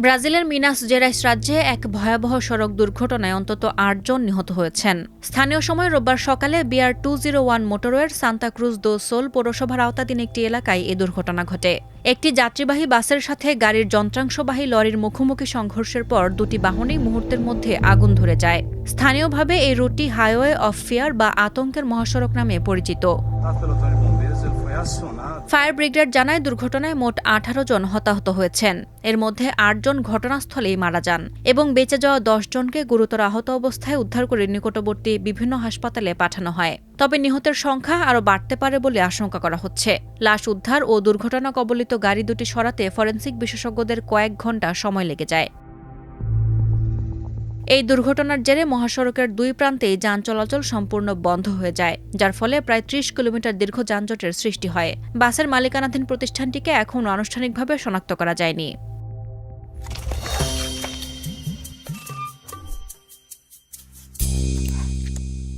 ব্রাজিলের মিনাস জেরাইস রাজ্যে এক ভয়াবহ সড়ক দুর্ঘটনায় অন্তত ৮ জন নিহত হয়েছেন। স্থানীয় সময় রোববার সকালে বিআর 201 মোটরওয়ের সান্তা ক্রুজ দো সোল পৌরসভার আওতাধীন একটি এলাকায় এ দুর্ঘটনা ঘটে। একটি যাত্রীবাহী বাসের সাথে গাড়ির যন্ত্রাংশবাহী লরির মুখোমুখি সংঘর্ষের পর দুটি বাহনেই মুহূর্তের মধ্যে আগুন ধরে যায়। স্থানীয়ভাবে এই রুটটি হাইওয়ে অফ ফিয়ার বা আতঙ্কের মহাসড়ক নামে পরিচিত। ফায়ার ব্রিগেড জানায় দুর্ঘটনায় মোট ১৮ জন হতাহত হয়েছেন। এর মধ্যে ৮ জন ঘটনাস্থলেই মারা যান এবং বেঁচে যাওয়া ১০ জনকে গুরুতর আহত অবস্থায় উদ্ধার করে নিকটবর্তী বিভিন্ন হাসপাতালে পাঠানো হয়। তবে নিহতের সংখ্যা আরও বাড়তে পারে বলে আশঙ্কা করা হচ্ছে। লাশ উদ্ধার ও দুর্ঘটনা কবলিত গাড়ি দুটি সরাতে ফরেনসিক বিশেষজ্ঞদের কয়েক ঘণ্টা সময় লেগে যায়। এই দুর্ঘটনার জেরে মহাসড়কের দুই প্রান্তেই যান চলাচল সম্পূর্ণ বন্ধ হয়ে যায়, যার ফলে প্রায় ৩০ কিলোমিটার দীর্ঘ যানজটের সৃষ্টি হয়। বাসের মালিকানাধীন প্রতিষ্ঠানটিকে এখনও আনুষ্ঠানিকভাবে শনাক্ত করা যায়নি।